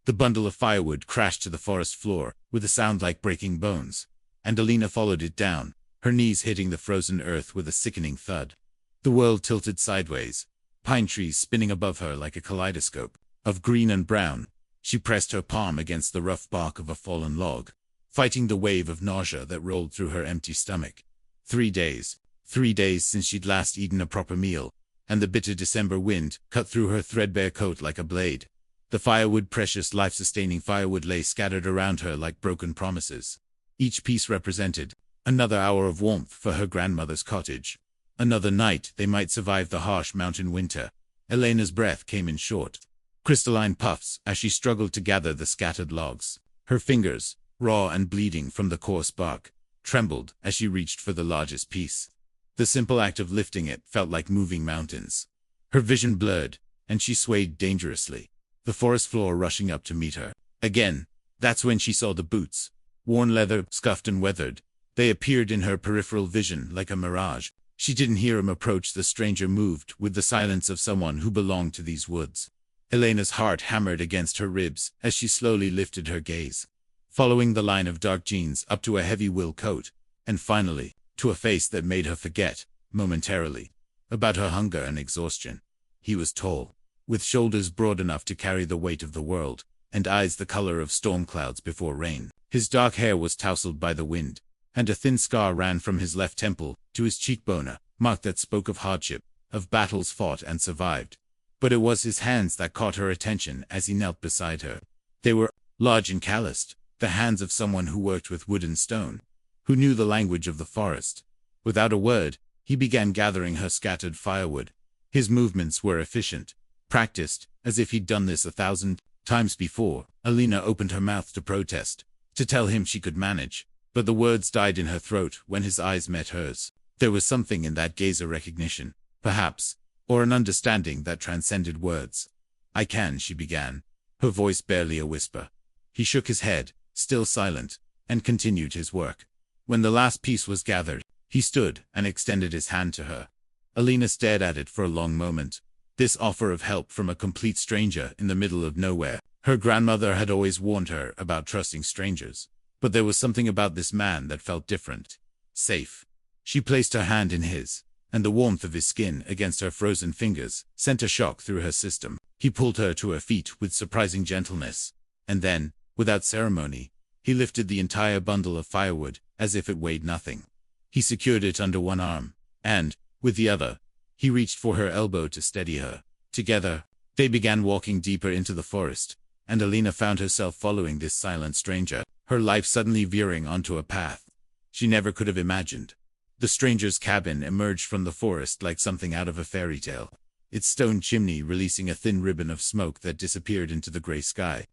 The bundle of firewood crashed to the forest floor with a sound like breaking bones, and Alina followed it down, her knees hitting the frozen earth with a sickening thud. The world tilted sideways, pine trees spinning above her like a kaleidoscope of green and brown. She pressed her palm against the rough bark of a fallen log, fighting the wave of nausea that rolled through her empty stomach. 3 days. 3 days since she'd last eaten a proper meal, and the bitter December wind cut through her threadbare coat like a blade. The firewood, precious life-sustaining firewood, lay scattered around her like broken promises. Each piece represented another hour of warmth for her grandmother's cottage. Another night they might survive the harsh mountain winter. Elena's breath came in short, crystalline puffs as she struggled to gather the scattered logs. Her fingers, raw and bleeding from the coarse bark, trembled as she reached for the largest piece. The simple act of lifting it felt like moving mountains. Her vision blurred, and she swayed dangerously, the forest floor rushing up to meet her. Again, that's when she saw the boots. Worn leather, scuffed and weathered, they appeared in her peripheral vision like a mirage. She didn't hear him approach. The stranger moved with the silence of someone who belonged to these woods. Elena's heart hammered against her ribs as she slowly lifted her gaze, following the line of dark jeans up to a heavy wool coat, and finally, to a face that made her forget, momentarily, about her hunger and exhaustion. He was tall, with shoulders broad enough to carry the weight of the world, and eyes the color of storm clouds before rain. His dark hair was tousled by the wind, and a thin scar ran from his left temple to his cheekbone, a mark that spoke of hardship, of battles fought and survived. But it was his hands that caught her attention as he knelt beside her. They were large and calloused, the hands of someone who worked with wood and stone, who knew the language of the forest. Without a word, he began gathering her scattered firewood. His movements were efficient, practiced, as if he'd done this 1,000 times before. Alina opened her mouth to protest, to tell him she could manage, but the words died in her throat when his eyes met hers. There was something in that gaze, a recognition, perhaps, or an understanding that transcended words. "I can," she began, her voice barely a whisper. He shook his head, still silent, and continued his work. When the last piece was gathered, he stood and extended his hand to her. Alina stared at it for a long moment. This offer of help from a complete stranger in the middle of nowhere. Her grandmother had always warned her about trusting strangers, but there was something about this man that felt different. Safe. She placed her hand in his, and the warmth of his skin against her frozen fingers sent a shock through her system. He pulled her to her feet with surprising gentleness, and then, without ceremony, he lifted the entire bundle of firewood as if it weighed nothing. He secured it under one arm, and, with the other, he reached for her elbow to steady her. Together, they began walking deeper into the forest, and Alina found herself following this silent stranger, her life suddenly veering onto a path she never could have imagined. The stranger's cabin emerged from the forest like something out of a fairy tale, its stone chimney releasing a thin ribbon of smoke that disappeared into the gray sky.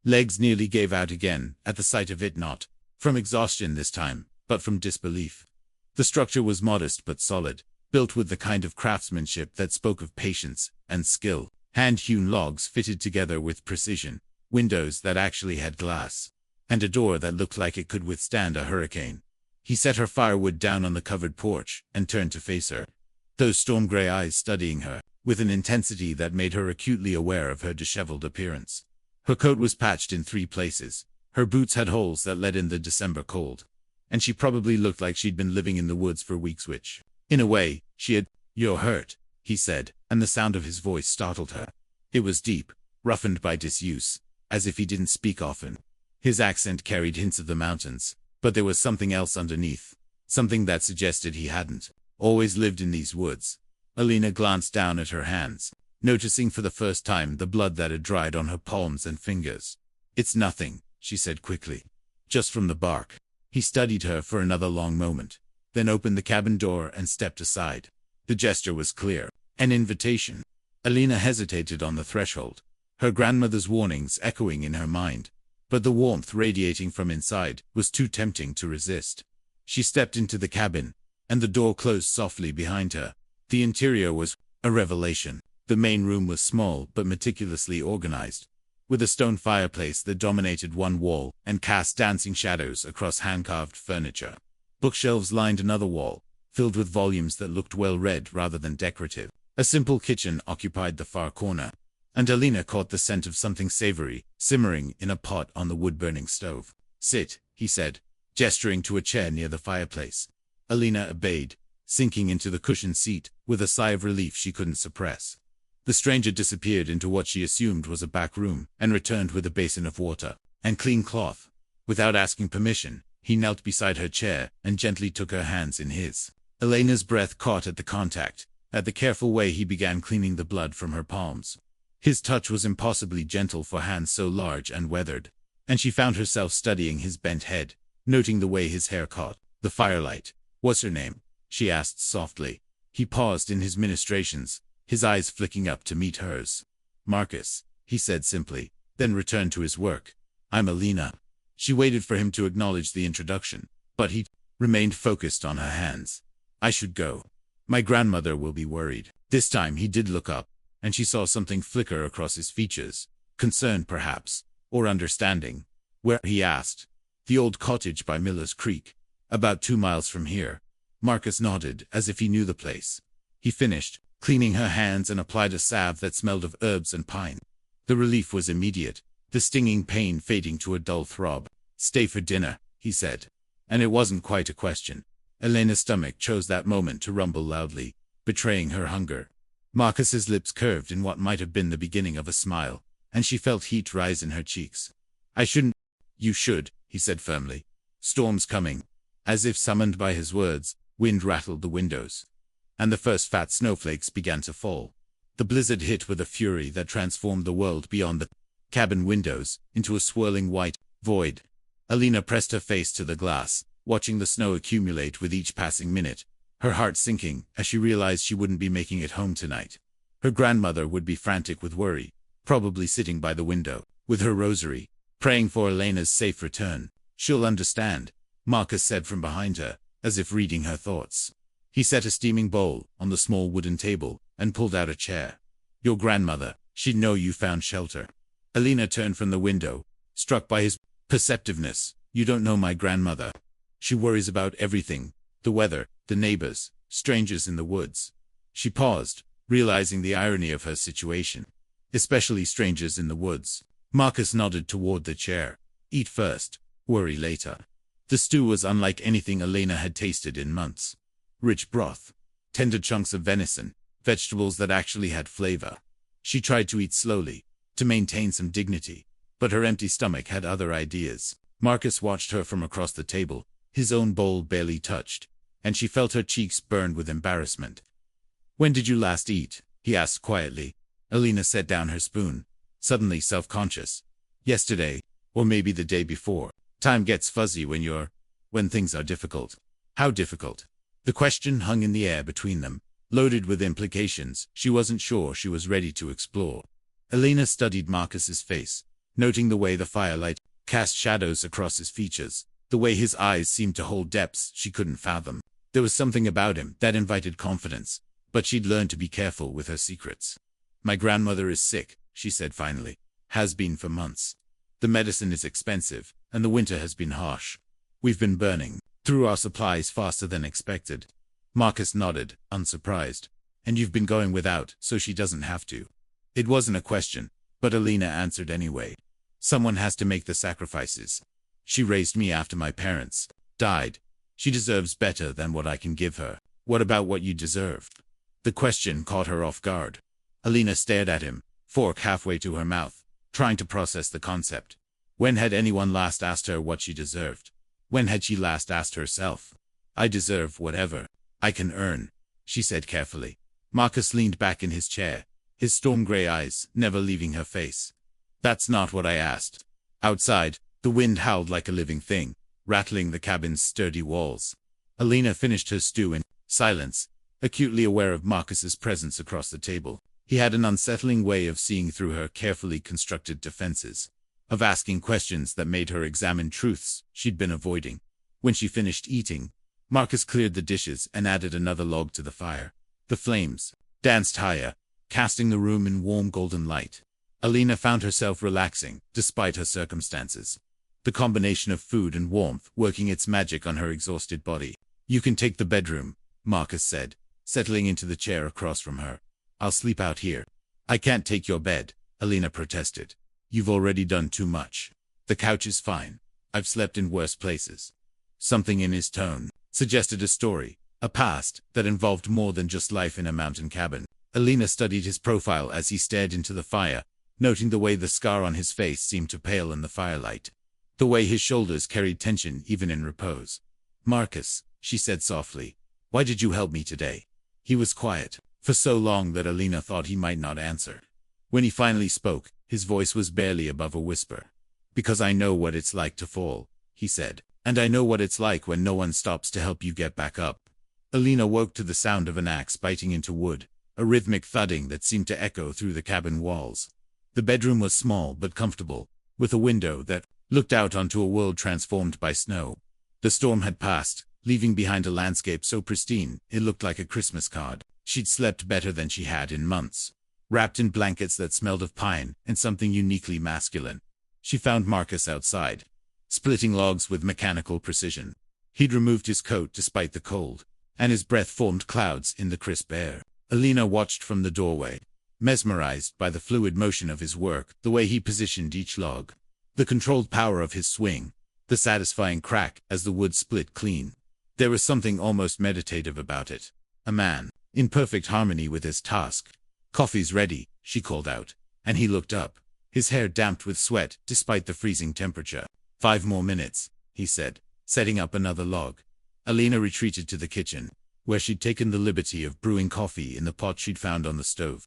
Legs nearly gave out again at the sight of it, not from exhaustion this time, but from disbelief. The structure was modest but solid, built with the kind of craftsmanship that spoke of patience and skill. Hand-hewn logs fitted together with precision, windows that actually had glass, and a door that looked like it could withstand a hurricane. He set her firewood down on the covered porch and turned to face her, those storm-gray eyes studying her, with an intensity that made her acutely aware of her disheveled appearance. Her coat was patched in 3 places, her boots had holes that let in the December cold, and she probably looked like she'd been living in the woods for weeks, which, in a way, she had. "You're hurt," he said, and the sound of his voice startled her. It was deep, roughened by disuse, as if he didn't speak often. His accent carried hints of the mountains, but there was something else underneath, something that suggested he hadn't always lived in these woods. Alina glanced down at her hands, noticing for the first time the blood that had dried on her palms and fingers. "It's nothing," she said quickly. "Just from the bark." He studied her for another long moment, then opened the cabin door and stepped aside. The gesture was clear, an invitation. Alina hesitated on the threshold, her grandmother's warnings echoing in her mind, but the warmth radiating from inside was too tempting to resist. She stepped into the cabin, and the door closed softly behind her. The interior was a revelation. The main room was small but meticulously organized, with a stone fireplace that dominated one wall and cast dancing shadows across hand-carved furniture. Bookshelves lined another wall, filled with volumes that looked well-read rather than decorative. A simple kitchen occupied the far corner, and Alina caught the scent of something savory, simmering in a pot on the wood-burning stove. "Sit," he said, gesturing to a chair near the fireplace. Alina obeyed, sinking into the cushioned seat, with a sigh of relief she couldn't suppress. The stranger disappeared into what she assumed was a back room, and returned with a basin of water and clean cloth. Without asking permission, he knelt beside her chair and gently took her hands in his. Elena's breath caught at the contact, at the careful way he began cleaning the blood from her palms. His touch was impossibly gentle for hands so large and weathered, and she found herself studying his bent head, noting the way his hair caught the firelight. "What's her name?" she asked softly. He paused in his ministrations, his eyes flicking up to meet hers. "Marcus," he said simply, then returned to his work. "I'm Alina." She waited for him to acknowledge the introduction, but he remained focused on her hands. "I should go. My grandmother will be worried." This time he did look up, and she saw something flicker across his features. Concern, perhaps, or understanding. "Where?" he asked. "The old cottage by Miller's Creek. About 2 miles from here." Marcus nodded, as if he knew the place. He finished, cleaning her hands, and applied a salve that smelled of herbs and pine. The relief was immediate, the stinging pain fading to a dull throb. "Stay for dinner," he said. And it wasn't quite a question. Elena's stomach chose that moment to rumble loudly, betraying her hunger. Marcus's lips curved in what might have been the beginning of a smile, and she felt heat rise in her cheeks. "I shouldn't." "You should," he said firmly. "Storm's coming." As if summoned by his words, wind rattled the windows, and the first fat snowflakes began to fall. The blizzard hit with a fury that transformed the world beyond the cabin windows into a swirling white void. Alina pressed her face to the glass, watching the snow accumulate with each passing minute, her heart sinking as she realized she wouldn't be making it home tonight. Her grandmother would be frantic with worry, probably sitting by the window, with her rosary, praying for Elena's safe return. "She'll understand," Marcus said from behind her, as if reading her thoughts. He set a steaming bowl on the small wooden table and pulled out a chair. "Your grandmother, she'd know you found shelter." Alina turned from the window, struck by his perceptiveness. "You don't know my grandmother. She worries about everything, the weather, the neighbors, strangers in the woods." She paused, realizing the irony of her situation. "Especially strangers in the woods." Marcus nodded toward the chair. "Eat first, worry later." The stew was unlike anything Elena had tasted in months. Rich broth, tender chunks of venison, vegetables that actually had flavor. She tried to eat slowly, to maintain some dignity, but her empty stomach had other ideas. Marcus watched her from across the table, his own bowl barely touched, and she felt her cheeks burn with embarrassment. "When did you last eat?" he asked quietly. Alina set down her spoon, suddenly self-conscious. "Yesterday, or maybe the day before." Time gets fuzzy when things are difficult. How difficult? The question hung in the air between them, loaded with implications she wasn't sure she was ready to explore. Elena studied Marcus's face, noting the way the firelight cast shadows across his features, the way his eyes seemed to hold depths she couldn't fathom. There was something about him that invited confidence, but she'd learned to be careful with her secrets. "My grandmother is sick," she said finally. "Has been for months. The medicine is expensive, and the winter has been harsh. We've been burning through our supplies faster than expected." Marcus nodded, unsurprised. "And you've been going without, so she doesn't have to." It wasn't a question, but Alina answered anyway. "Someone has to make the sacrifices. She raised me after my parents died. She deserves better than what I can give her." "What about what you deserve?" The question caught her off guard. Alina stared at him, fork halfway to her mouth, trying to process the concept. When had anyone last asked her what she deserved? When had she last asked herself? "I deserve whatever I can earn," she said carefully. Marcus leaned back in his chair, his storm-gray eyes never leaving her face. "That's not what I asked." Outside, the wind howled like a living thing, rattling the cabin's sturdy walls. Alina finished her stew in silence, acutely aware of Marcus's presence across the table. He had an unsettling way of seeing through her carefully constructed defenses, of asking questions that made her examine truths she'd been avoiding. When she finished eating, Marcus cleared the dishes and added another log to the fire. The flames danced higher, casting the room in warm golden light. Alina found herself relaxing, despite her circumstances. The combination of food and warmth working its magic on her exhausted body. "You can take the bedroom," Marcus said, settling into the chair across from her. "I'll sleep out here." "I can't take your bed," Alina protested. You've already done too much. The couch is fine. I've slept in worse places. Something in his tone suggested a story, a past that involved more than just life in a mountain cabin. Alina studied his profile as he stared into the fire, noting the way the scar on his face seemed to pale in the firelight. The way his shoulders carried tension even in repose. Marcus, she said softly, why did you help me today? He was quiet, for so long that Alina thought he might not answer. When he finally spoke, his voice was barely above a whisper. Because I know what it's like to fall, he said, and I know what it's like when no one stops to help you get back up. Alina woke to the sound of an axe biting into wood, a rhythmic thudding that seemed to echo through the cabin walls. The bedroom was small but comfortable, with a window that looked out onto a world transformed by snow. The storm had passed, leaving behind a landscape so pristine it looked like a Christmas card. She'd slept better than she had in months, wrapped in blankets that smelled of pine and something uniquely masculine. She found Marcus outside, splitting logs with mechanical precision. He'd removed his coat despite the cold, and his breath formed clouds in the crisp air. Alina watched from the doorway, mesmerized by the fluid motion of his work, the way he positioned each log, the controlled power of his swing, the satisfying crack as the wood split clean. There was something almost meditative about it. A man, in perfect harmony with his task. Coffee's ready, she called out, and he looked up, his hair damped with sweat despite the freezing temperature. 5 more minutes, he said, setting up another log. Alina retreated to the kitchen, where she'd taken the liberty of brewing coffee in the pot she'd found on the stove.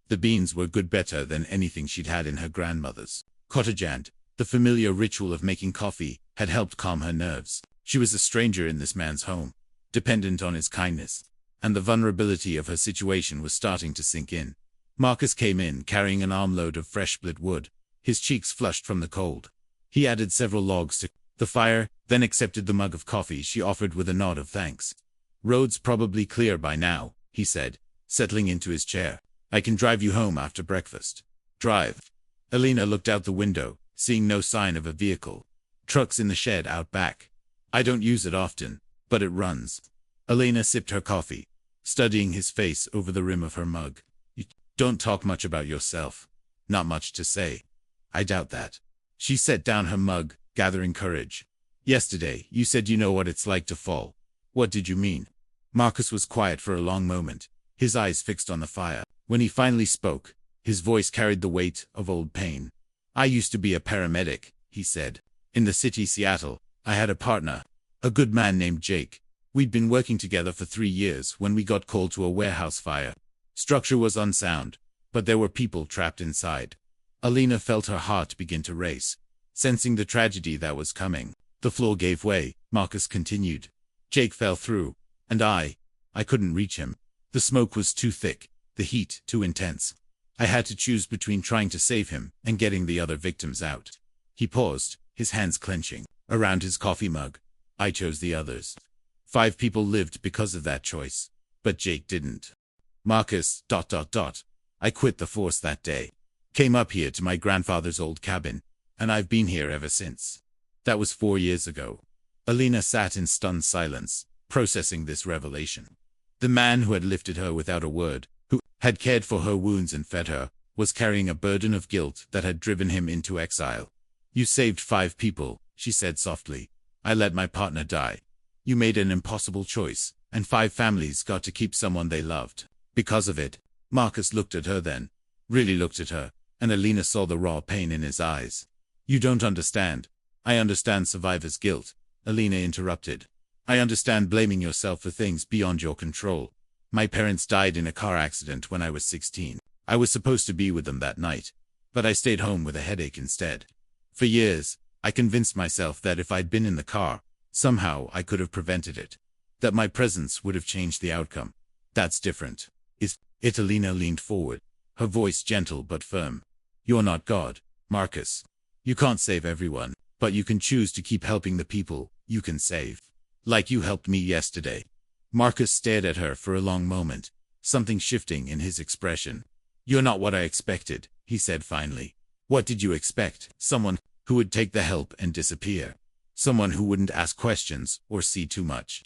The beans were good, better than anything she'd had in her grandmother's cottage, and the familiar ritual of making coffee had helped calm her nerves. She was a stranger in this man's home, dependent on his kindness, and the vulnerability of her situation was starting to sink in. Marcus came in carrying an armload of fresh split wood, his cheeks flushed from the cold. He added several logs to the fire, then accepted the mug of coffee she offered with a nod of thanks. Road's probably clear by now, he said, settling into his chair. I can drive you home after breakfast. Drive. Alina looked out the window, seeing no sign of a vehicle. Truck's in the shed out back. I don't use it often, but it runs. Alina sipped her coffee, studying his face over the rim of her mug. You don't talk much about yourself. Not much to say. I doubt that. She set down her mug, gathering courage. Yesterday, you said you know what it's like to fall. What did you mean? Marcus was quiet for a long moment, his eyes fixed on the fire. When he finally spoke, his voice carried the weight of old pain. I used to be a paramedic, he said. In the city, Seattle, I had a partner, a good man named Jake. We'd been working together for 3 years when we got called to a warehouse fire. Structure was unsound, but there were people trapped inside. Alina felt her heart begin to race, sensing the tragedy that was coming. The floor gave way, Marcus continued. Jake fell through, and I couldn't reach him. The smoke was too thick, the heat too intense. I had to choose between trying to save him and getting the other victims out. He paused, his hands clenching around his coffee mug. I chose the others. 5 people lived because of that choice, but Jake didn't. Marcus, ... I quit the force that day. Came up here to my grandfather's old cabin, and I've been here ever since. That was 4 years ago. Alina sat in stunned silence, processing this revelation. The man who had lifted her without a word, who had cared for her wounds and fed her, was carrying a burden of guilt that had driven him into exile. You saved 5 people, she said softly. I let my partner die. You made an impossible choice, and 5 families got to keep someone they loved. Because of it. Marcus looked at her then, really looked at her, and Alina saw the raw pain in his eyes. You don't understand. I understand survivor's guilt, Alina interrupted. I understand blaming yourself for things beyond your control. My parents died in a car accident when I was 16. I was supposed to be with them that night, but I stayed home with a headache instead. For years, I convinced myself that if I'd been in the car, somehow I could have prevented it. That my presence would have changed the outcome. That's different. Is it? Alina leaned forward, her voice gentle but firm. You're not God, Marcus. You can't save everyone, but you can choose to keep helping the people you can save. Like you helped me yesterday. Marcus stared at her for a long moment, something shifting in his expression. You're not what I expected, he said finally. What did you expect? Someone who would take the help and disappear. Someone who wouldn't ask questions or see too much.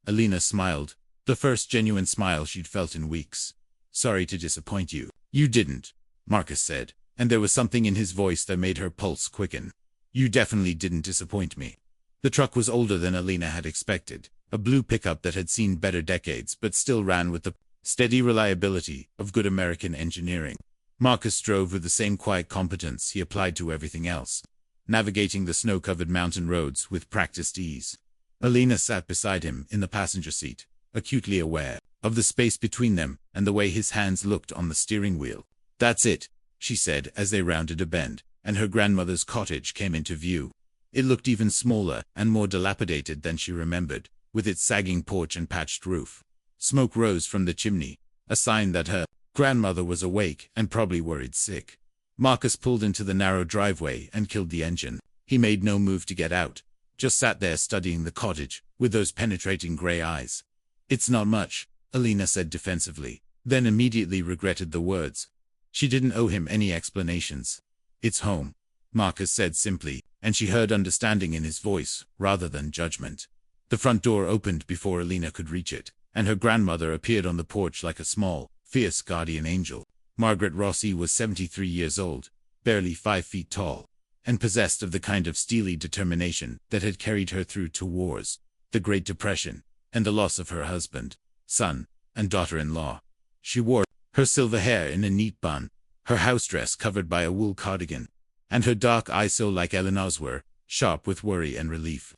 Alina smiled, the first genuine smile she'd felt in weeks. Sorry to disappoint you. You didn't, Marcus said, and there was something in his voice that made her pulse quicken. You definitely didn't disappoint me. The truck was older than Alina had expected, a blue pickup that had seen better decades but still ran with the steady reliability of good American engineering. Marcus drove with the same quiet competence he applied to everything else, navigating the snow-covered mountain roads with practiced ease. Alina sat beside him in the passenger seat, acutely aware of the space between them and the way his hands looked on the steering wheel. That's it, she said as they rounded a bend, and her grandmother's cottage came into view. It looked even smaller and more dilapidated than she remembered, with its sagging porch and patched roof. Smoke rose from the chimney, a sign that her grandmother was awake and probably worried sick. Marcus pulled into the narrow driveway and killed the engine. He made no move to get out, just sat there studying the cottage, with those penetrating gray eyes. It's not much, Alina said defensively, then immediately regretted the words. She didn't owe him any explanations. It's home, Marcus said simply, and she heard understanding in his voice, rather than judgment. The front door opened before Alina could reach it, and her grandmother appeared on the porch like a small, fierce guardian angel. Margaret Rossi was 73 years old, barely 5 feet tall, and possessed of the kind of steely determination that had carried her through 2 wars, the Great Depression, and the loss of her husband, son, and daughter-in-law. She wore her silver hair in a neat bun, her house dress covered by a wool cardigan, and her dark eyes so like Eleanor's were, sharp with worry and relief.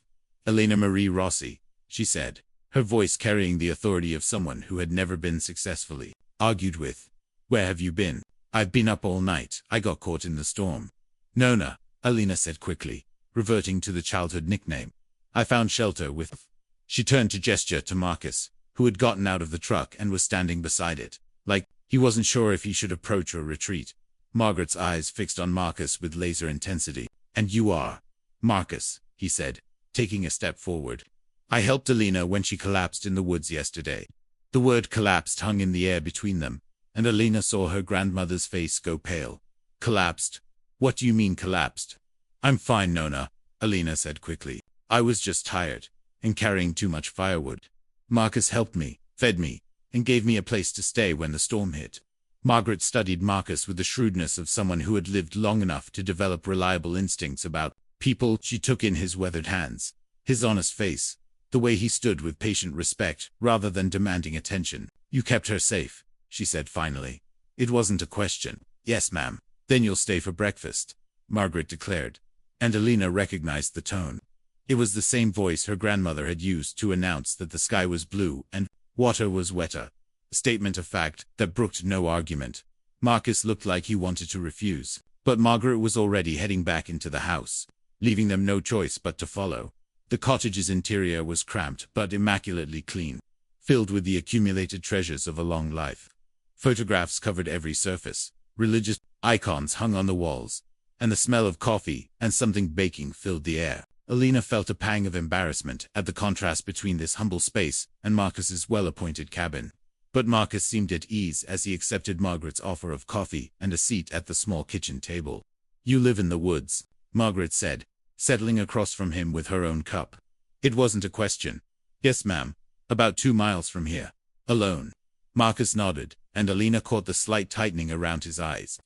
Elena Marie Rossi, she said, her voice carrying the authority of someone who had never been successfully argued with. Where have you been? I've been up all night. I got caught in the storm. Nona, Alina said quickly, reverting to the childhood nickname. I found shelter with... She turned to gesture to Marcus, who had gotten out of the truck and was standing beside it, like he wasn't sure if he should approach or retreat. Margaret's eyes fixed on Marcus with laser intensity. And you are? Marcus, he said, taking a step forward. I helped Alina when she collapsed in the woods yesterday. The word collapsed hung in the air between them, and Alina saw her grandmother's face go pale. Collapsed? What do you mean collapsed? I'm fine, Nona, Alina said quickly. I was just tired, and carrying too much firewood. Marcus helped me, fed me, and gave me a place to stay when the storm hit. Margaret studied Marcus with the shrewdness of someone who had lived long enough to develop reliable instincts about people. She took in his weathered hands, his honest face, the way he stood with patient respect rather than demanding attention. You kept her safe, she said finally. It wasn't a question. Yes, ma'am. Then you'll stay for breakfast, Margaret declared, and Alina recognized the tone. It was the same voice her grandmother had used to announce that the sky was blue and water was wetter, a statement of fact that brooked no argument. Marcus looked like he wanted to refuse, but Margaret was already heading back into the house, leaving them no choice but to follow. The cottage's interior was cramped but immaculately clean, filled with the accumulated treasures of a long life. Photographs covered every surface, religious icons hung on the walls, and the smell of coffee and something baking filled the air. Alina felt a pang of embarrassment at the contrast between this humble space and Marcus's well-appointed cabin. But Marcus seemed at ease as he accepted Margaret's offer of coffee and a seat at the small kitchen table. You live in the woods, Margaret said, settling across from him with her own cup. It wasn't a question. Yes, ma'am. About 2 miles from here. Alone. Marcus nodded, and Alina caught the slight tightening around his eyes.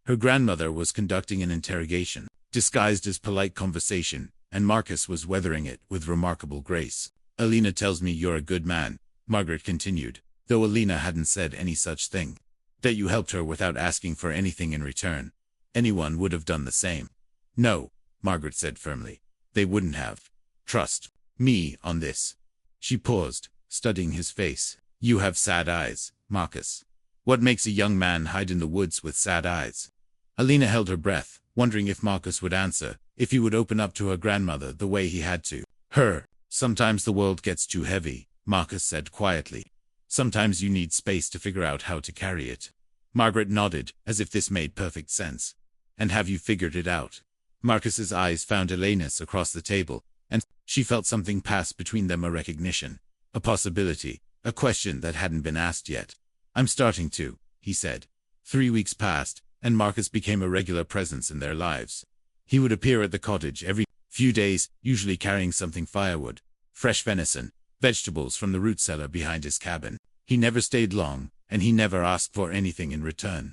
Her grandmother was conducting an interrogation, disguised as polite conversation, and Marcus was weathering it with remarkable grace. Alina tells me you're a good man, Margaret continued, though Alina hadn't said any such thing. That you helped her without asking for anything in return. Anyone would have done the same. No, Margaret said firmly. They wouldn't have. Trust me on this. She paused, studying his face. You have sad eyes, Marcus. What makes a young man hide in the woods with sad eyes? Alina held her breath, wondering if Marcus would answer, if he would open up to her grandmother the way he had to her. Sometimes the world gets too heavy, Marcus said quietly. Sometimes you need space to figure out how to carry it. Margaret nodded, as if this made perfect sense. And have you figured it out? Marcus's eyes found Elena's across the table, and she felt something pass between them, a recognition, a possibility, a question that hadn't been asked yet. I'm starting to, he said. 3 weeks passed, and Marcus became a regular presence in their lives. He would appear at the cottage every few days, usually carrying something: firewood, fresh venison, vegetables from the root cellar behind his cabin. He never stayed long, and he never asked for anything in return.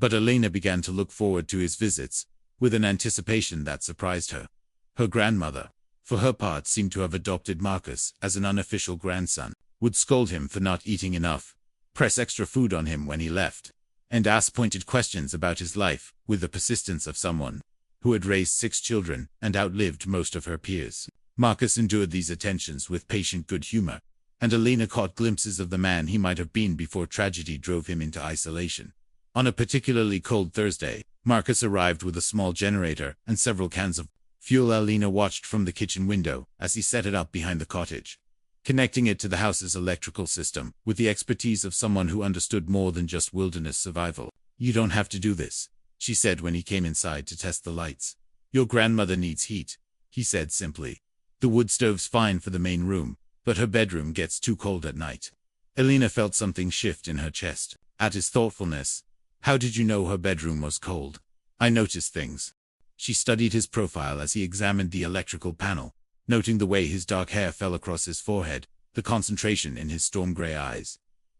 But Elena began to look forward to his visits, with an anticipation that surprised her. Her grandmother, for her part, seemed to have adopted Marcus as an unofficial grandson, would scold him for not eating enough, press extra food on him when he left, and ask pointed questions about his life with the persistence of someone who had raised 6 children and outlived most of her peers. Marcus endured these attentions with patient good humor, and Elena caught glimpses of the man he might have been before tragedy drove him into isolation. On a particularly cold Thursday, Marcus arrived with a small generator and several cans of fuel. Elena watched from the kitchen window as he set it up behind the cottage, connecting it to the house's electrical system with the expertise of someone who understood more than just wilderness survival. "You don't have to do this," she said when he came inside to test the lights. "Your grandmother needs heat," he said simply. "The wood stove's fine for the main room, but her bedroom gets too cold at night." Elena felt something shift in her chest at his thoughtfulness. "How did you know her bedroom was cold?" "I noticed things." She studied his profile as he examined the electrical panel, noting the way his dark hair fell across his forehead, the concentration in his storm-gray eyes.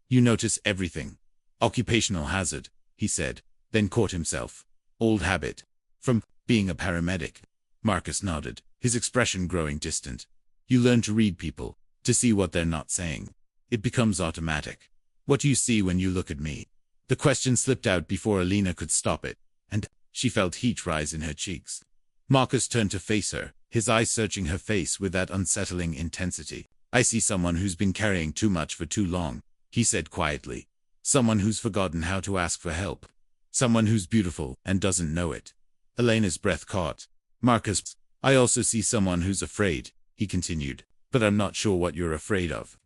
"You notice everything." "Occupational hazard," he said, then caught himself. "Old habit. From being a paramedic." Marcus nodded, his expression growing distant. "You learn to read people, to see what they're not saying. It becomes automatic." "What do you see when you look at me?" The question slipped out before Elena could stop it, and she felt heat rise in her cheeks. Marcus turned to face her, his eyes searching her face with that unsettling intensity. "I see someone who's been carrying too much for too long," he said quietly. "Someone who's forgotten how to ask for help. Someone who's beautiful and doesn't know it." Elena's breath caught. "Marcus, I also see someone who's afraid," he continued, "but I'm not sure what you're afraid of."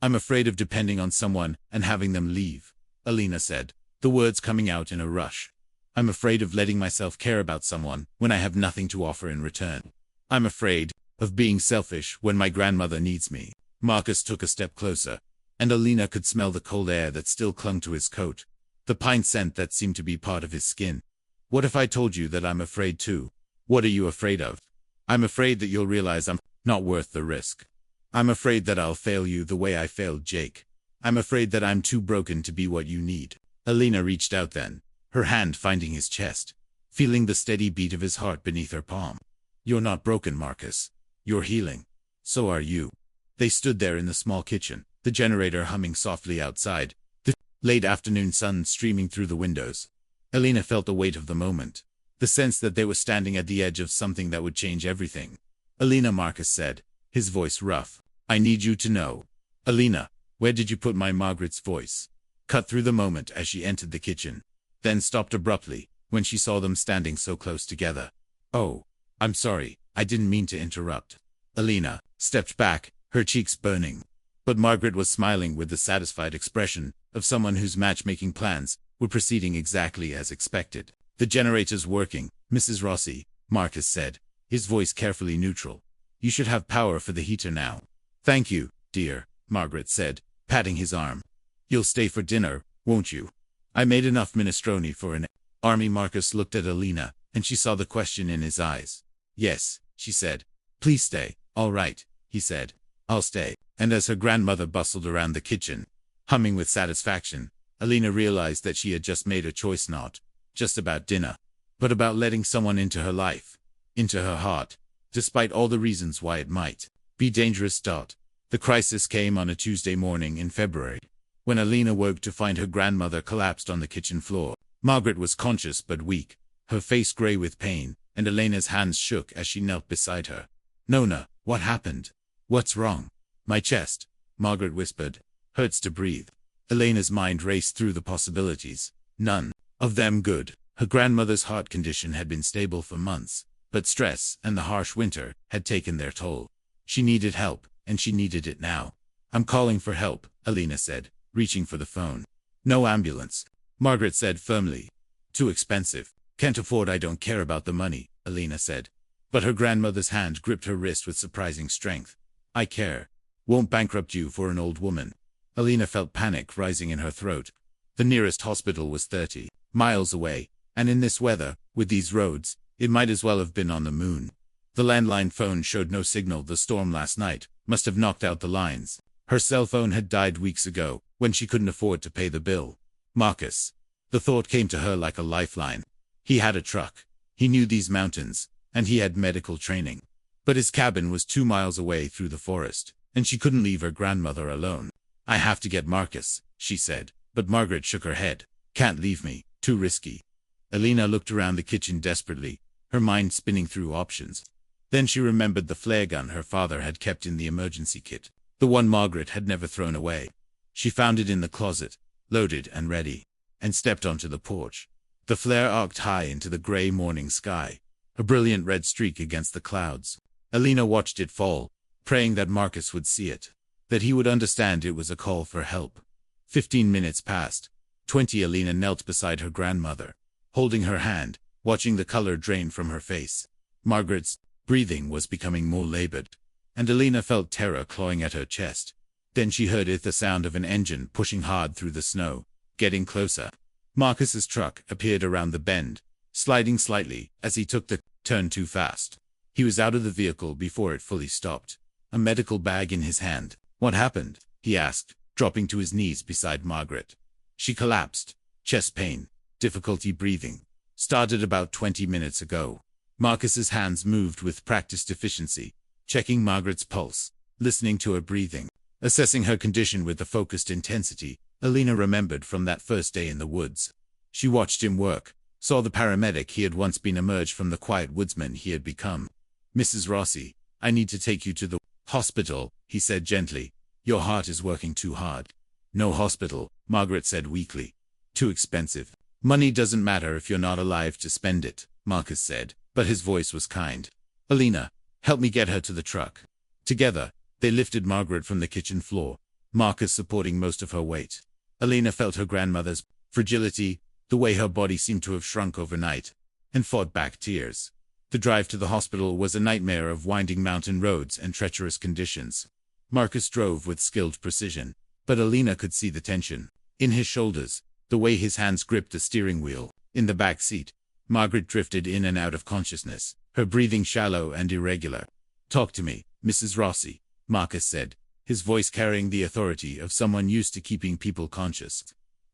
"I'm afraid of depending on someone and having them leave," Elena said, the words coming out in a rush. "I'm afraid of letting myself care about someone when I have nothing to offer in return. I'm afraid of being selfish when my grandmother needs me." Marcus took a step closer, and Elena could smell the cold air that still clung to his coat, the pine scent that seemed to be part of his skin. "What if I told you that I'm afraid too?" "What are you afraid of?" "I'm afraid that you'll realize I'm not worth the risk. I'm afraid that I'll fail you the way I failed Jake. I'm afraid that I'm too broken to be what you need." Elena reached out then, her hand finding his chest, feeling the steady beat of his heart beneath her palm. "You're not broken, Marcus. You're healing. So are you." They stood there in the small kitchen, the generator humming softly outside, the late afternoon sun streaming through the windows. Elena felt the weight of the moment, the sense that they were standing at the edge of something that would change everything. "Elena," Marcus said, his voice rough, "I need you to know." "Elena, where did you put my—" Margaret's voice cut through the moment as she entered the kitchen, then stopped abruptly when she saw them standing so close together. "Oh, I'm sorry, I didn't mean to interrupt." Elena stepped back, her cheeks burning. But Margaret was smiling with the satisfied expression of someone whose matchmaking plans were proceeding exactly as expected. "The generator's working, Mrs. Rossi," Marcus said, his voice carefully neutral. "You should have power for the heater now." "Thank you, dear," Margaret said, patting his arm. "You'll stay for dinner, won't you? I made enough minestrone for an army." Marcus looked at Elena, and she saw the question in his eyes. "Yes," she said. "Please stay." "All right," he said. "I'll stay." And as her grandmother bustled around the kitchen, humming with satisfaction, Elena realized that she had just made a choice not just about dinner, but about letting someone into her life, into her heart, despite all the reasons why it might be dangerous. The crisis came on a Tuesday morning in February, when Elena woke to find her grandmother collapsed on the kitchen floor. Margaret was conscious but weak, her face gray with pain, and Elena's hands shook as she knelt beside her. "Nona, what happened? What's wrong?" "My chest," Margaret whispered. "Hurts to breathe." Elena's mind raced through the possibilities, none of them good. Her grandmother's heart condition had been stable for months, but stress and the harsh winter had taken their toll. She needed help, and she needed it now. "I'm calling for help," Elena said, reaching for the phone. "No ambulance," Margaret said firmly. "Too expensive. Can't afford." "I don't care about the money," Elena said. But her grandmother's hand gripped her wrist with surprising strength. "I care. Won't bankrupt you for an old woman." Elena felt panic rising in her throat. The nearest hospital was 30 miles away, and in this weather, with these roads, it might as well have been on the moon. The landline phone showed no signal. The storm last night must have knocked out the lines. Her cell phone had died weeks ago, when she couldn't afford to pay the bill. "Marcus." The thought came to her like a lifeline. He had a truck. He knew these mountains, and he had medical training. But his cabin was 2 miles away through the forest, and she couldn't leave her grandmother alone. "I have to get Marcus," she said, but Margaret shook her head. "Can't leave me, too risky." Alina looked around the kitchen desperately, her mind spinning through options. Then she remembered the flare gun her father had kept in the emergency kit, the one Margaret had never thrown away. She found it in the closet, loaded and ready, and stepped onto the porch. The flare arced high into the gray morning sky, a brilliant red streak against the clouds. Alina watched it fall, praying that Marcus would see it, that he would understand it was a call for help. 15 minutes passed. 20. Alina knelt beside her grandmother, holding her hand, watching the color drain from her face. Margaret's breathing was becoming more labored, and Alina felt terror clawing at her chest. Then she heard the sound of an engine pushing hard through the snow, getting closer. Marcus's truck appeared around the bend, sliding slightly as he took the turn too fast. He was out of the vehicle before it fully stopped, a medical bag in his hand. "What happened?" he asked, dropping to his knees beside Margaret. She collapsed. Chest pain, difficulty breathing. Started about 20 minutes ago. Marcus's hands moved with practiced efficiency, checking Margaret's pulse, listening to her breathing, assessing her condition with the focused intensity Alina remembered from that first day in the woods. She watched him work, saw the paramedic he had once been emerge from the quiet woodsman he had become. "Mrs. Rossi, I need to take you to the hospital," he said gently. "Your heart is working too hard." "No hospital," Margaret said weakly. "Too expensive." "Money doesn't matter if you're not alive to spend it," Marcus said, but his voice was kind. "Alina, help me get her to the truck." Together, they lifted Margaret from the kitchen floor, Marcus supporting most of her weight. Alina felt her grandmother's fragility, the way her body seemed to have shrunk overnight, and fought back tears. The drive to the hospital was a nightmare of winding mountain roads and treacherous conditions. Marcus drove with skilled precision, but Alina could see the tension in his shoulders, the way his hands gripped the steering wheel. In the back seat, Margaret drifted in and out of consciousness, her breathing shallow and irregular. "Talk to me, Mrs. Rossi," Marcus said, his voice carrying the authority of someone used to keeping people conscious.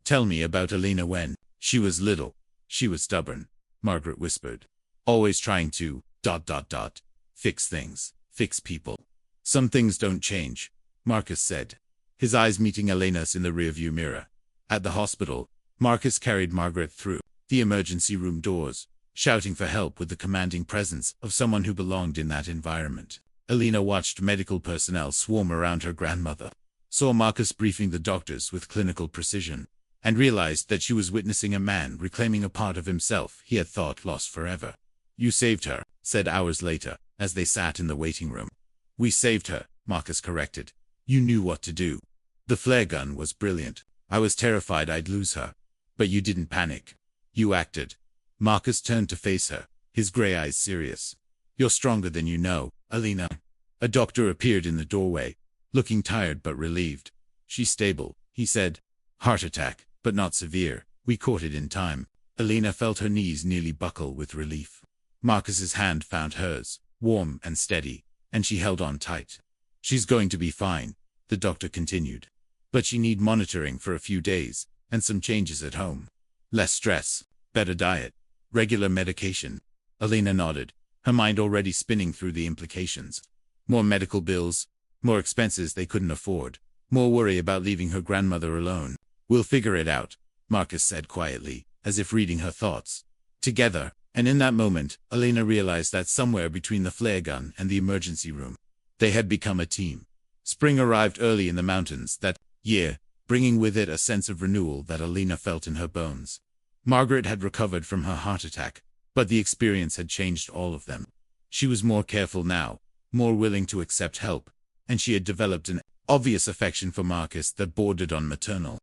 "Tell me about Alina when she was little." "She was stubborn," Margaret whispered. "Always trying to, fix things, fix people. Some things don't change," Marcus said, his eyes meeting Alina's in the rearview mirror. At the hospital, Marcus carried Margaret through the emergency room doors, shouting for help with the commanding presence of someone who belonged in that environment. Alina watched medical personnel swarm around her grandmother, saw Marcus briefing the doctors with clinical precision, and realized that she was witnessing a man reclaiming a part of himself he had thought lost forever. "You saved her," said hours later, as they sat in the waiting room. "We saved her," Marcus corrected. "You knew what to do. The flare gun was brilliant. I was terrified I'd lose her. But you didn't panic. You acted." Marcus turned to face her, his gray eyes serious. "You're stronger than you know, Alina." A doctor appeared in the doorway, looking tired but relieved. "She's stable," he said. "Heart attack, but not severe. We caught it in time." Alina felt her knees nearly buckle with relief. Marcus's hand found hers, warm and steady, and she held on tight. "She's going to be fine," the doctor continued. "But she need monitoring for a few days, and some changes at home. Less stress, better diet, regular medication." Alina nodded, her mind already spinning through the implications. More medical bills, more expenses they couldn't afford, more worry about leaving her grandmother alone. "We'll figure it out," Marcus said quietly, as if reading her thoughts. Together, and in that moment, Alina realized that somewhere between the flare gun and the emergency room, they had become a team. Spring arrived early in the mountains that year, bringing with it a sense of renewal that Alina felt in her bones. Margaret had recovered from her heart attack, but the experience had changed all of them. She was more careful now, more willing to accept help, and she had developed an obvious affection for Marcus that bordered on maternal.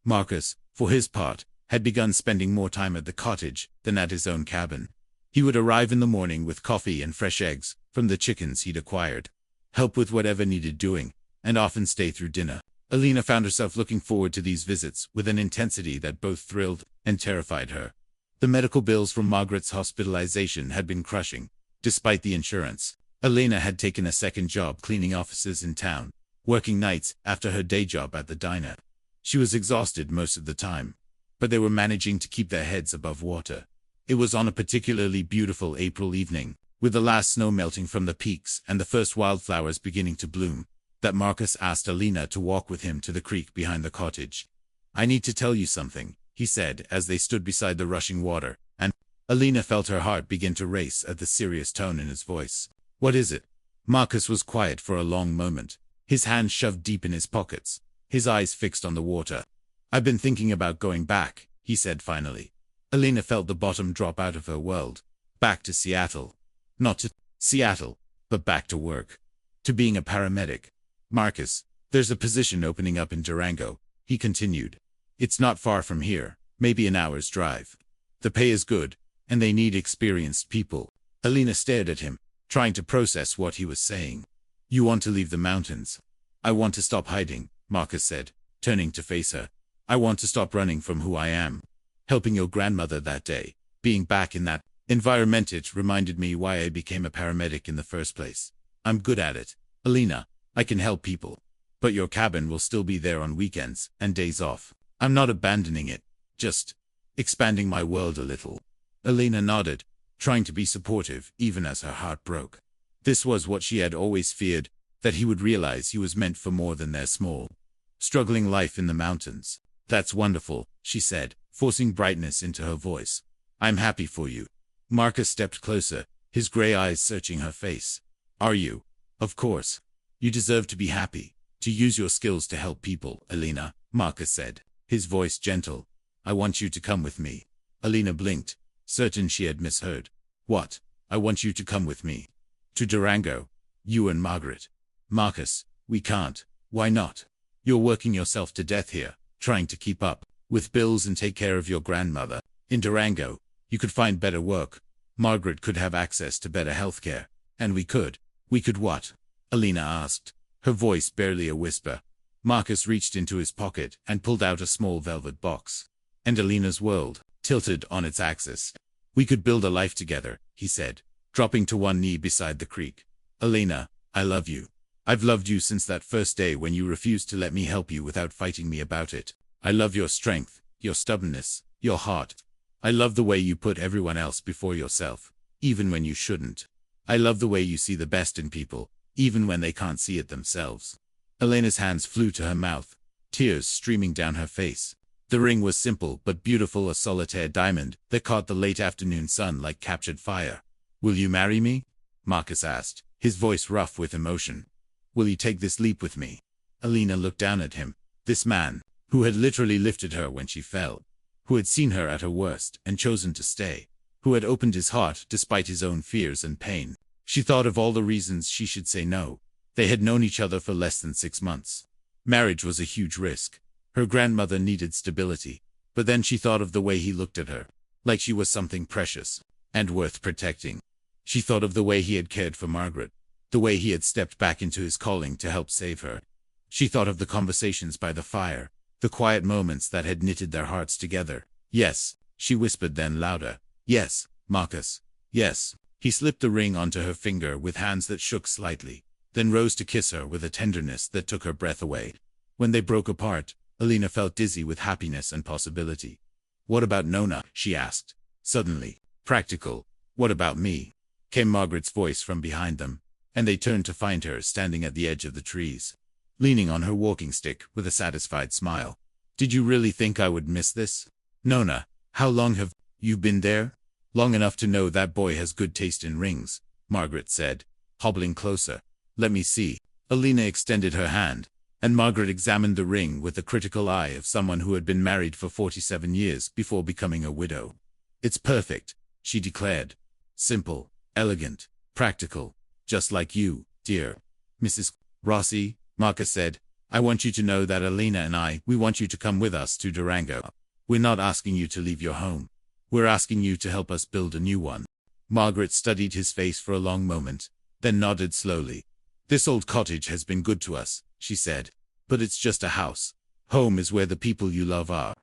Marcus, for his part, had begun spending more time at the cottage than at his own cabin. He would arrive in the morning with coffee and fresh eggs from the chickens he'd acquired, help with whatever needed doing, and often stay through dinner. Alina found herself looking forward to these visits with an intensity that both thrilled and terrified her. The medical bills from Margaret's hospitalization had been crushing, despite the insurance. Alina had taken a second job cleaning offices in town, working nights after her day job at the diner. She was exhausted most of the time, but they were managing to keep their heads above water. It was on a particularly beautiful April evening, with the last snow melting from the peaks and the first wildflowers beginning to bloom, that Marcus asked Alina to walk with him to the creek behind the cottage. "I need to tell you something," he said as they stood beside the rushing water, and Alina felt her heart begin to race at the serious tone in his voice. "What is it?" Marcus was quiet for a long moment, his hands shoved deep in his pockets, his eyes fixed on the water. "I've been thinking about going back," he said finally. Alina felt the bottom drop out of her world. Back to Seattle. Not to Seattle, but back to work. To being a paramedic. "Marcus, there's a position opening up in Durango," he continued. "It's not far from here, maybe an hour's drive. The pay is good, and they need experienced people." Alina stared at him, trying to process what he was saying. "You want to leave the mountains?" "I want to stop hiding," Marcus said, turning to face her. "I want to stop running from who I am. Helping your grandmother that day, being back in that environment, it reminded me why I became a paramedic in the first place. I'm good at it. Alina, I can help people. But your cabin will still be there on weekends and days off. I'm not abandoning it, just expanding my world a little." Alina nodded, trying to be supportive even as her heart broke. This was what she had always feared, that he would realize he was meant for more than their small, struggling life in the mountains. "That's wonderful," she said, forcing brightness into her voice. "I'm happy for you." Marcus stepped closer, his gray eyes searching her face. "Are you?" "Of course. You deserve to be happy, to use your skills to help people, Alina," Marcus said, his voice gentle. "I want you to come with me." Alina blinked, certain she had misheard. "What? I want you to come with me." "To Durango? You and Margaret?" "Marcus, we can't." "Why not?" "You're working yourself to death here, trying to keep up with bills and take care of your grandmother. In Durango, you could find better work. Margaret could have access to better healthcare. And we could. We could what?" Alina asked, her voice barely a whisper. Marcus reached into his pocket and pulled out a small velvet box. And Alina's world tilted on its axis. "We could build a life together," he said, dropping to one knee beside the creek. "Alina, I love you. I've loved you since that first day when you refused to let me help you without fighting me about it. I love your strength, your stubbornness, your heart. I love the way you put everyone else before yourself, even when you shouldn't. I love the way you see the best in people, even when they can't see it themselves." Alina's hands flew to her mouth, tears streaming down her face. The ring was simple but beautiful, a solitaire diamond that caught the late afternoon sun like captured fire. "Will you marry me?" Marcus asked, his voice rough with emotion. "Will you take this leap with me?" Alina looked down at him, this man, who had literally lifted her when she fell, who had seen her at her worst and chosen to stay, who had opened his heart despite his own fears and pain. She thought of all the reasons she should say no. They had known each other for less than 6 months. Marriage was a huge risk. Her grandmother needed stability. But then she thought of the way he looked at her, like she was something precious and worth protecting. She thought of the way he had cared for Margaret, the way he had stepped back into his calling to help save her. She thought of the conversations by the fire, the quiet moments that had knitted their hearts together. "Yes," she whispered, then louder. "Yes, Marcus. Yes." He slipped the ring onto her finger with hands that shook slightly, then rose to kiss her with a tenderness that took her breath away. When they broke apart, Alina felt dizzy with happiness and possibility. "What about Nona?" she asked, suddenly. "Practical. What about me?" came Margaret's voice from behind them, and they turned to find her standing at the edge of the trees, leaning on her walking stick with a satisfied smile. "Did you really think I would miss this? Nona, how long have you been there?" "Long enough to know that boy has good taste in rings," Margaret said, hobbling closer. "Let me see." Alina extended her hand, and Margaret examined the ring with the critical eye of someone who had been married for 47 years before becoming a widow. "It's perfect," she declared. "Simple, elegant, practical, just like you, dear Mrs. Rossi," Marcus said. "I want you to know that Alina and we want you to come with us to Durango. We're not asking you to leave your home. We're asking you to help us build a new one." Margaret studied his face for a long moment, then nodded slowly. "This old cottage has been good to us," she said. "But it's just a house. Home is where the people you love are."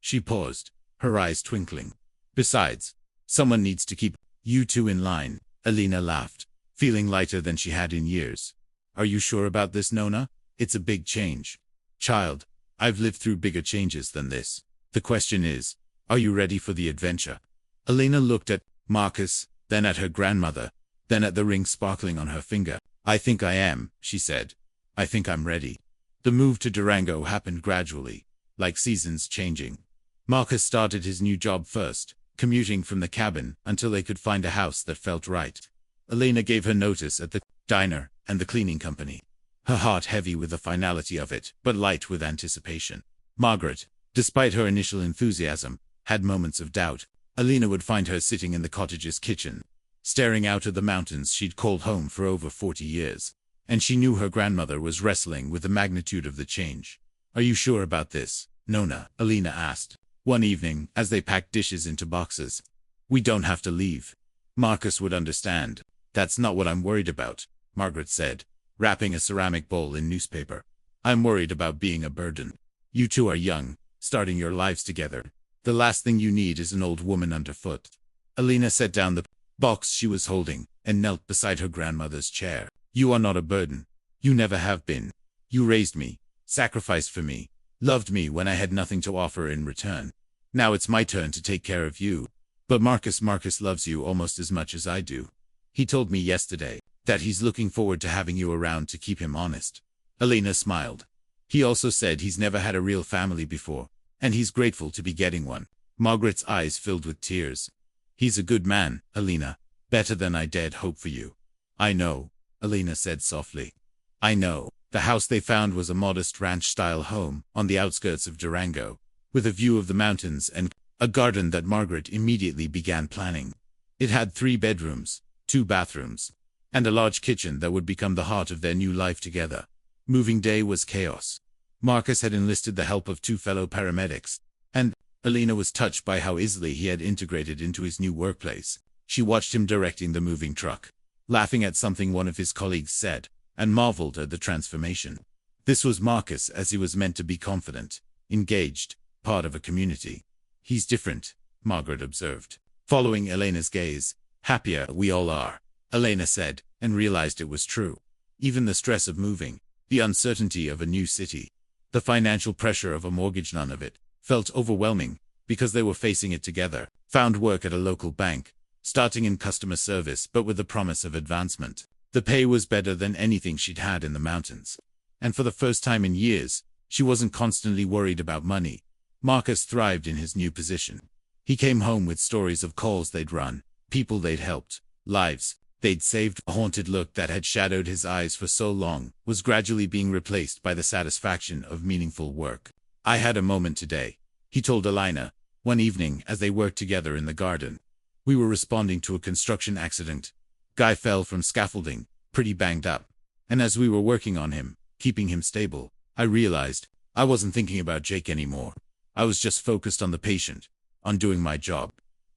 She paused, her eyes twinkling. "Besides, someone needs to keep you two in line." Alina laughed, feeling lighter than she had in years. "Are you sure about this, Nona? It's a big change." "Child, I've lived through bigger changes than this." The question is, are you ready for the adventure? Elena looked at Marcus, then at her grandmother, then at the ring sparkling on her finger. I think I am, she said. I think I'm ready. The move to Durango happened gradually, like seasons changing. Marcus started his new job first, commuting from the cabin until they could find a house that felt right. Elena gave her notice at the diner and the cleaning company, her heart heavy with the finality of it, but light with anticipation. Margaret, despite her initial enthusiasm, had moments of doubt. Elena would find her sitting in the cottage's kitchen, staring out at the mountains she'd called home for over 40 years. And she knew her grandmother was wrestling with the magnitude of the change. Are you sure about this, Nona? Elena asked. One evening, as they packed dishes into boxes. We don't have to leave. Marcus would understand. That's not what I'm worried about, Margaret said, wrapping a ceramic bowl in newspaper. I'm worried about being a burden. You two are young, starting your lives together. The last thing you need is an old woman underfoot. Elena set down the box she was holding and knelt beside her grandmother's chair. You are not a burden. You never have been. You raised me, sacrificed for me, loved me when I had nothing to offer in return. Now it's my turn to take care of you. But Marcus loves you almost as much as I do. He told me yesterday that he's looking forward to having you around to keep him honest. Elena smiled. He also said he's never had a real family before, and he's grateful to be getting one. Margaret's eyes filled with tears. He's a good man, Elena, better than I dared hope for you. I know, Elena said softly. I know. The house they found was a modest ranch-style home on the outskirts of Durango, with a view of the mountains and a garden that Margaret immediately began planning. It had 3 bedrooms, 2 bathrooms, and a large kitchen that would become the heart of their new life together. Moving day was chaos. Marcus had enlisted the help of 2 fellow paramedics, and Elena was touched by how easily he had integrated into his new workplace. She watched him directing the moving truck, laughing at something one of his colleagues said, and marveled at the transformation. This was Marcus as he was meant to be, confident, engaged, part of a community. He's different, Margaret observed, following Elena's gaze. Happier we all are, Elena said, and realized it was true. Even the stress of moving, the uncertainty of a new city, the financial pressure of a mortgage, none of it felt overwhelming because they were facing it together. Found work at a local bank, starting in customer service but with the promise of advancement. The pay was better than anything she'd had in the mountains. And for the first time in years, she wasn't constantly worried about money. Marcus thrived in his new position. He came home with stories of calls they'd run, people they'd helped, lives they'd saved. A haunted look that had shadowed his eyes for so long was gradually being replaced by the satisfaction of meaningful work. I had a moment today, he told Elena, one evening as they worked together in the garden. We were responding to a construction accident. Guy fell from scaffolding, pretty banged up. And as we were working on him, keeping him stable, I realized I wasn't thinking about Jake anymore. I was just focused on the patient, on doing my job.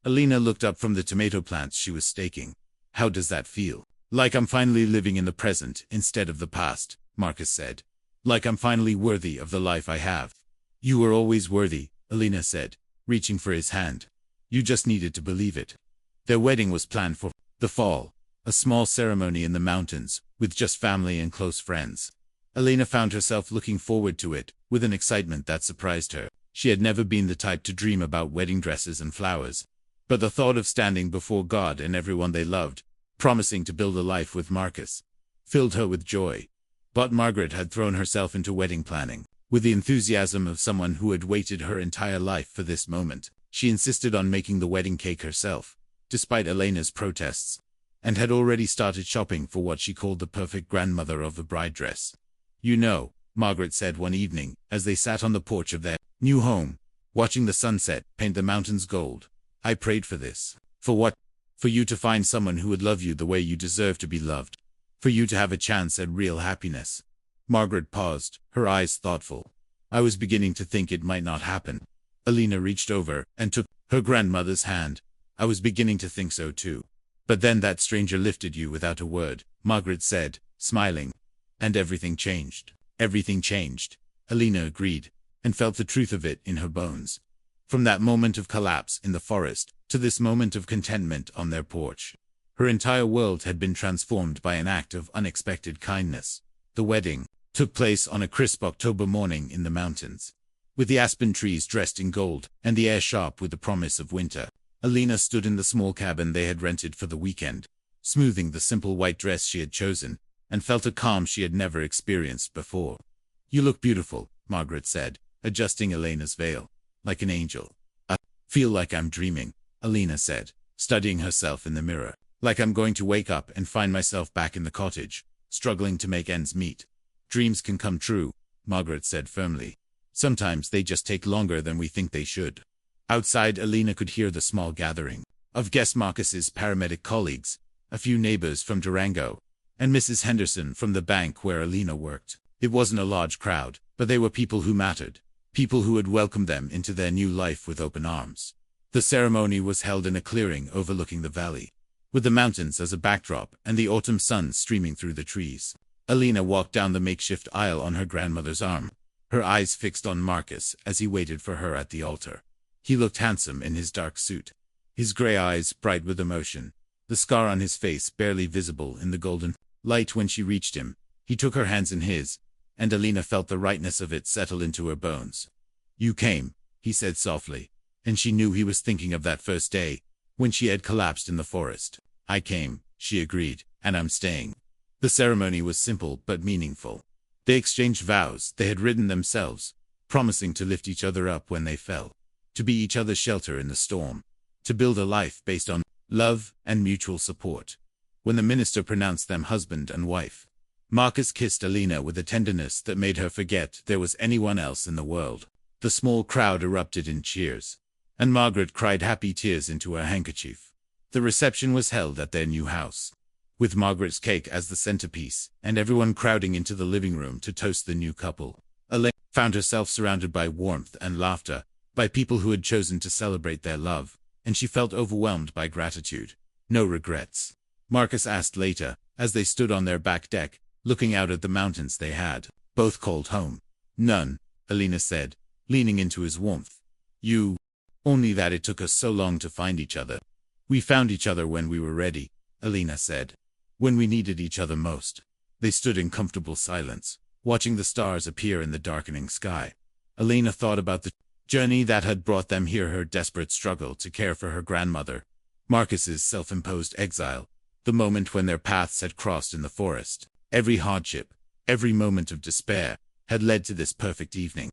Elena looked up from the tomato plants she was staking. How does that feel? Like I'm finally living in the present instead of the past, Marcus said. Like I'm finally worthy of the life I have. You were always worthy, Elena said, reaching for his hand. You just needed to believe it. Their wedding was planned for the fall, a small ceremony in the mountains, with just family and close friends. Elena found herself looking forward to it, with an excitement that surprised her. She had never been the type to dream about wedding dresses and flowers. But the thought of standing before God and everyone they loved, promising to build a life with Marcus, filled her with joy. But Margaret had thrown herself into wedding planning, with the enthusiasm of someone who had waited her entire life for this moment. She insisted on making the wedding cake herself, despite Elena's protests, and had already started shopping for what she called the perfect grandmother of the bride dress. You know, Margaret said one evening, as they sat on the porch of their new home, watching the sunset paint the mountains gold. I prayed for this. For what? For you to find someone who would love you the way you deserve to be loved. For you to have a chance at real happiness. Margaret paused, her eyes thoughtful. I was beginning to think it might not happen. Elena reached over and took her grandmother's hand. I was beginning to think so too. But then that stranger lifted you without a word, Margaret said, smiling. And everything changed. Everything changed. Elena agreed, and felt the truth of it in her bones. From that moment of collapse in the forest, to this moment of contentment on their porch. Her entire world had been transformed by an act of unexpected kindness. The wedding took place on a crisp October morning in the mountains. with the aspen trees dressed in gold and the air sharp with the promise of winter. Alina stood in the small cabin they had rented for the weekend, smoothing the simple white dress she had chosen, and felt a calm she had never experienced before. "You look beautiful," Margaret said, adjusting Elena's veil. "Like an angel." "I feel like I'm dreaming," Alina said, studying herself in the mirror. "Like I'm going to wake up and find myself back in the cottage, struggling to make ends meet." "Dreams can come true," Margaret said firmly. "Sometimes they just take longer than we think they should." Outside, Alina could hear the small gathering of guest Marcus's paramedic colleagues, a few neighbors from Durango, and Mrs. Henderson from the bank where Alina worked. It wasn't a large crowd, but they were people who mattered, people who had welcomed them into their new life with open arms. The ceremony was held in a clearing overlooking the valley, with the mountains as a backdrop and the autumn sun streaming through the trees. Alina walked down the makeshift aisle on her grandmother's arm, her eyes fixed on Marcus as he waited for her at the altar. He looked handsome in his dark suit, his gray eyes bright with emotion, the scar on his face barely visible in the golden light. When she reached him, he took her hands in his, and Alina felt the rightness of it settle into her bones. "You came," he said softly, and she knew he was thinking of that first day, when she had collapsed in the forest. "I came," she agreed, "and I'm staying." The ceremony was simple but meaningful. They exchanged vows they had written themselves, promising to lift each other up when they fell, to be each other's shelter in the storm, to build a life based on love and mutual support. When the minister pronounced them husband and wife, Marcus kissed Alina with a tenderness that made her forget there was anyone else in the world. The small crowd erupted in cheers, and Margaret cried happy tears into her handkerchief. The reception was held at their new house, with Margaret's cake as the centerpiece, and everyone crowding into the living room to toast the new couple. Alina found herself surrounded by warmth and laughter, by people who had chosen to celebrate their love, and she felt overwhelmed by gratitude. "No regrets?" Marcus asked later, as they stood on their back deck, looking out at the mountains they had both called home. "None," Alina said, leaning into his warmth. "You, only that it took us so long to find each other." "We found each other when we were ready," Alina said. "When we needed each other most." They stood in comfortable silence, watching the stars appear in the darkening sky. Alina thought about the journey that had brought them here, her desperate struggle to care for her grandmother, Marcus's self-imposed exile, the moment when their paths had crossed in the forest. Every hardship, every moment of despair, had led to this perfect evening.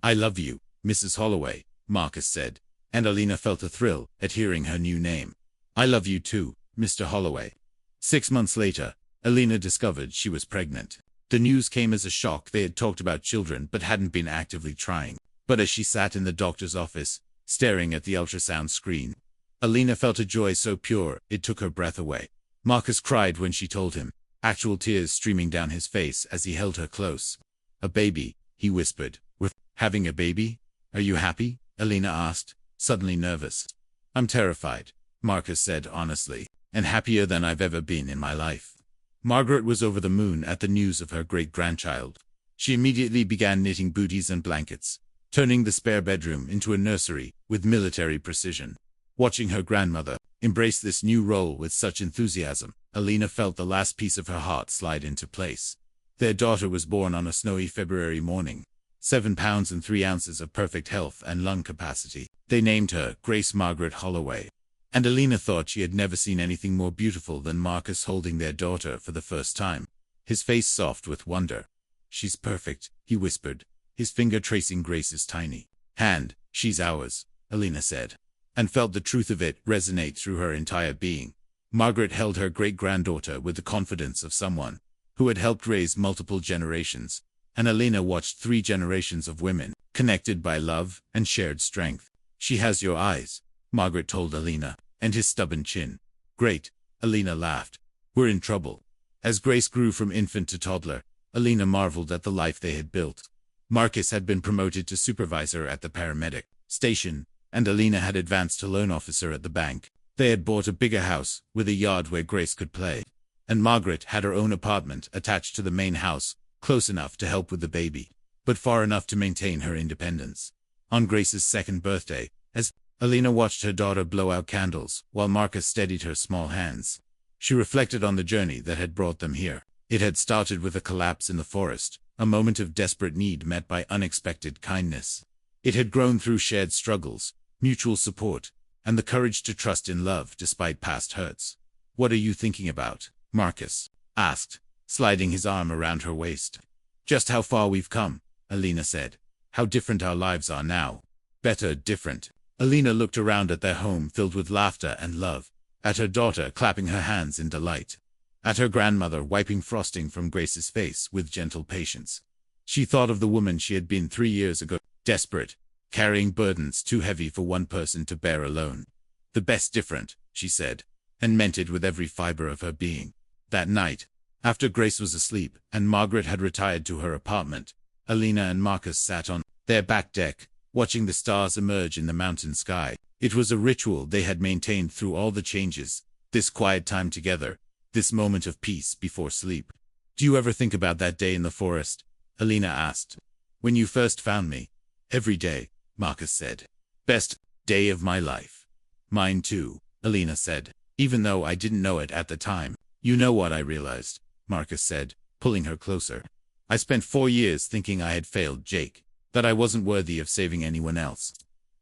"I love you, Mrs. Holloway," Marcus said, and Alina felt a thrill at hearing her new name. "I love you too, Mr. Holloway." 6 months later, Alina discovered she was pregnant. The news came as a shock. They had talked about children but hadn't been actively trying. But as she sat in the doctor's office, staring at the ultrasound screen, Alina felt a joy so pure it took her breath away. Marcus cried when she told him, actual tears streaming down his face as he held her close. "A baby," he whispered. "We're having a baby? Are you happy?" Alina asked, suddenly nervous. "I'm terrified," Marcus said honestly, "and happier than I've ever been in my life." Margaret was over the moon at the news of her great-grandchild. She immediately began knitting booties and blankets, turning the spare bedroom into a nursery with military precision. Watching her grandmother embrace this new role with such enthusiasm, Alina felt the last piece of her heart slide into place. Their daughter was born on a snowy February morning, 7 pounds and 3 ounces of perfect health and lung capacity. They named her Grace Margaret Holloway, and Alina thought she had never seen anything more beautiful than Marcus holding their daughter for the first time, his face soft with wonder. "She's perfect," he whispered, his finger tracing Grace's tiny hand. "She's ours," Alina said, and felt the truth of it resonate through her entire being. Margaret held her great-granddaughter with the confidence of someone who had helped raise multiple generations, and Alina watched 3 generations of women, connected by love and shared strength. "She has your eyes," Margaret told Alina, "and his stubborn chin." "Great," Alina laughed. "We're in trouble." As Grace grew from infant to toddler, Alina marveled at the life they had built. Marcus had been promoted to supervisor at the paramedic station, and Alina had advanced to loan officer at the bank. They had bought a bigger house, with a yard where Grace could play, and Margaret had her own apartment attached to the main house, close enough to help with the baby, but far enough to maintain her independence. On Grace's 2nd birthday, as Alina watched her daughter blow out candles, while Marcus steadied her small hands, she reflected on the journey that had brought them here. It had started with a collapse in the forest, a moment of desperate need met by unexpected kindness. It had grown through shared struggles, mutual support, and the courage to trust in love despite past hurts. "What are you thinking about?" Marcus asked, sliding his arm around her waist. "Just how far we've come," Alina said. "How different our lives are now." Better, different. Alina looked around at their home filled with laughter and love, at her daughter clapping her hands in delight, at her grandmother wiping frosting from Grace's face with gentle patience. She thought of the woman she had been 3 years ago, desperate, carrying burdens too heavy for one person to bear alone. "The best different," she said, and meant it with every fiber of her being. That night, after Grace was asleep and Margaret had retired to her apartment, Alina and Marcus sat on their back deck, watching the stars emerge in the mountain sky. It was a ritual they had maintained through all the changes, this quiet time together, this moment of peace before sleep. "Do you ever think about that day in the forest?" Alina asked. "When you first found me?" "Every day," Marcus said. "Best day of my life." "Mine too," Alina said, "even though I didn't know it at the time." "You know what I realized," Marcus said, pulling her closer. "I spent 4 years thinking I had failed Jake, that I wasn't worthy of saving anyone else.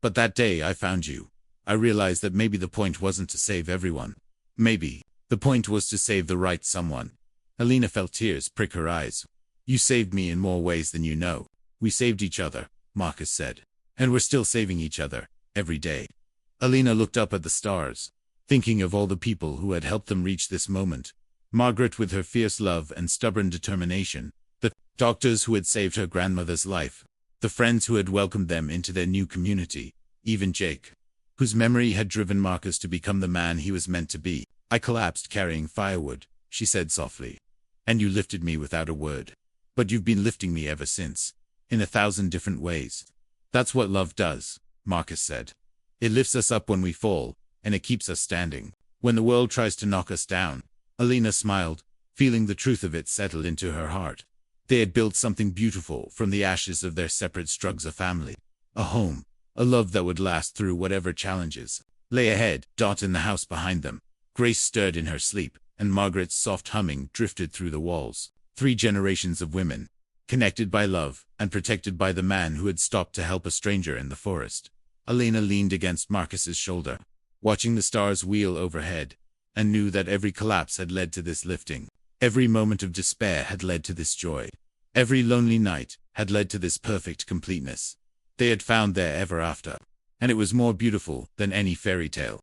But that day I found you. I realized that maybe the point wasn't to save everyone. Maybe the point was to save the right someone." Alina felt tears prick her eyes. "You saved me in more ways than you know." "We saved each other," Marcus said. "And we're still saving each other, every day." Alina looked up at the stars, thinking of all the people who had helped them reach this moment. Margaret with her fierce love and stubborn determination, the doctors who had saved her grandmother's life, the friends who had welcomed them into their new community, even Jake, whose memory had driven Marcus to become the man he was meant to be. "I collapsed carrying firewood," she said softly. "And you lifted me without a word. But you've been lifting me ever since, in 1,000 different ways." "That's what love does," Marcus said. "It lifts us up when we fall, and it keeps us standing when the world tries to knock us down." Alina smiled, feeling the truth of it settle into her heart. They had built something beautiful from the ashes of their separate struggles, a family, a home, a love that would last through whatever challenges lay ahead. In the house behind them, Grace stirred in her sleep, and Margaret's soft humming drifted through the walls. 3 generations of women, connected by love and protected by the man who had stopped to help a stranger in the forest. Alina leaned against Marcus's shoulder, watching the stars wheel overhead, and knew that every collapse had led to this lifting. Every moment of despair had led to this joy. Every lonely night had led to this perfect completeness. They had found their ever after, and it was more beautiful than any fairy tale.